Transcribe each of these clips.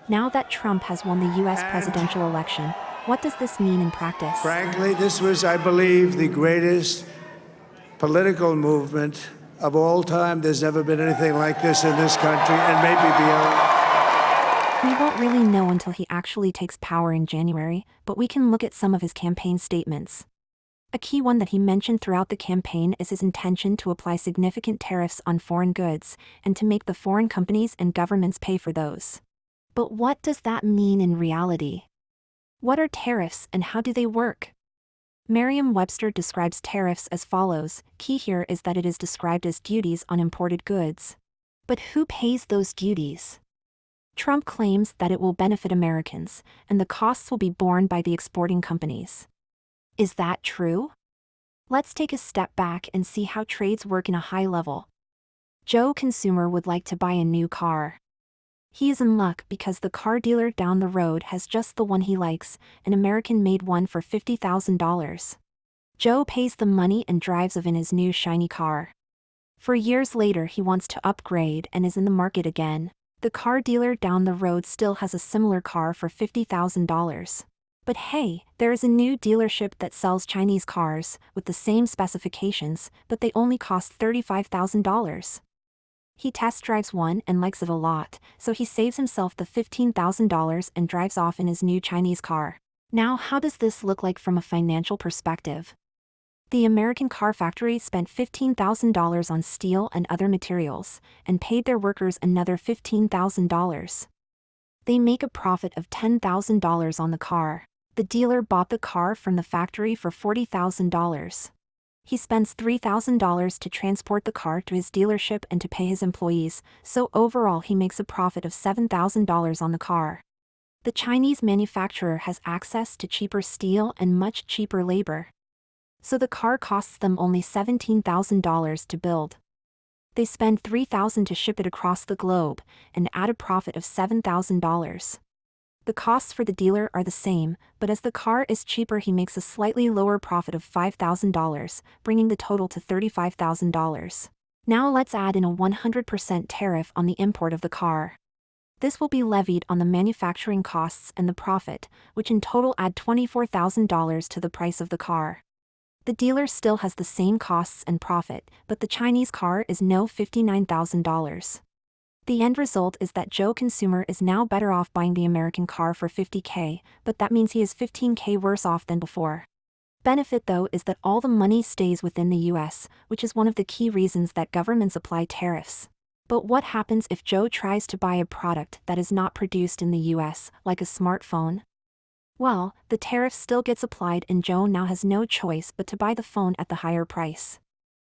Now that Trump has won the US And presidential election, what does this mean in practice? frankly, this was, I believe, the greatest political movement of all time. There's never been anything like this in this country and maybe beyond. We won't really know until he actually takes power in January, but we can look at some of his campaign statements. A key one that he mentioned throughout the campaign is his intention to apply significant tariffs on foreign goods and to make the foreign companies and governments pay for those. But what does that mean in reality? What are tariffs and how do they work? Merriam-Webster describes tariffs as follows. Key here is that it is described as duties on imported goods. But who pays those duties? Trump claims that it will benefit Americans, and the costs will be borne by the exporting companies. Is that true? Let's take a step back and see how trades work in a high level. Joe Consumer would like to buy a new car. He is in luck because the car dealer down the road has just the one he likes, an American-made one for $50,000. Joe pays the money and drives off in his new shiny car. 4 years later he wants to upgrade and is in the market again. The car dealer down the road still has a similar car for $50,000. But hey, there is a new dealership that sells Chinese cars with the same specifications, but they only cost $35,000. He test drives one and likes it a lot, so he saves himself the $15,000 and drives off in his new Chinese car. Now, how does this look like from a financial perspective? The American car factory spent $15,000 on steel and other materials, and paid their workers another $15,000. They make a profit of $10,000 on the car. The dealer bought the car from the factory for $40,000. He spends $3,000 to transport the car to his dealership and to pay his employees, so overall he makes a profit of $7,000 on the car. The Chinese manufacturer has access to cheaper steel and much cheaper labor. So the car costs them only $17,000 to build. They spend $3,000 to ship it across the globe, and add a profit of $7,000. The costs for the dealer are the same, but as the car is cheaper he makes a slightly lower profit of $5,000, bringing the total to $35,000. Now let's add in a 100% tariff on the import of the car. This will be levied on the manufacturing costs and the profit, which in total add $24,000 to the price of the car. The dealer still has the same costs and profit, but the Chinese car is now $59,000. The end result is that Joe Consumer is now better off buying the American car for $50K, but that means he is $15K worse off than before. Benefit though is that all the money stays within the US, which is one of the key reasons that governments apply tariffs. But what happens if Joe tries to buy a product that is not produced in the US, like a smartphone? Well, the tariff still gets applied and Joe now has no choice but to buy the phone at the higher price.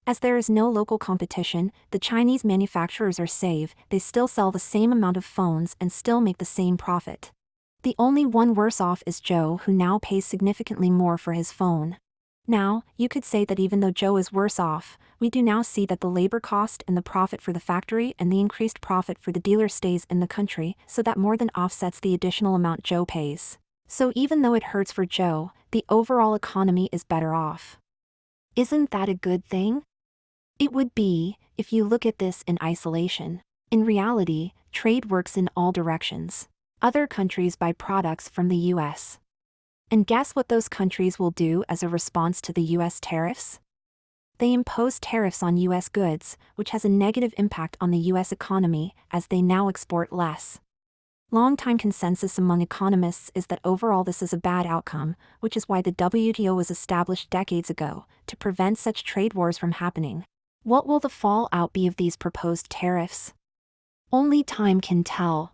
As there is no local competition, the Chinese manufacturers are safe, they still sell the same amount of phones and still make the same profit. The only one worse off is Joe, who now pays significantly more for his phone. Now, you could say that even though Joe is worse off, we do now see that the labor cost and the profit for the factory and the increased profit for the dealer stays in the country, so that more than offsets the additional amount Joe pays. So even though it hurts for Joe, the overall economy is better off. Isn't that a good thing? It would be, if you look at this in isolation. In reality, trade works in all directions. Other countries buy products from the US. And guess what those countries will do as a response to the US tariffs? They impose tariffs on US goods, which has a negative impact on the US economy, as they now export less. Long-time consensus among economists is that overall this is a bad outcome, which is why the WTO was established decades ago, to prevent such trade wars from happening. What will the fallout be of these proposed tariffs? Only time can tell.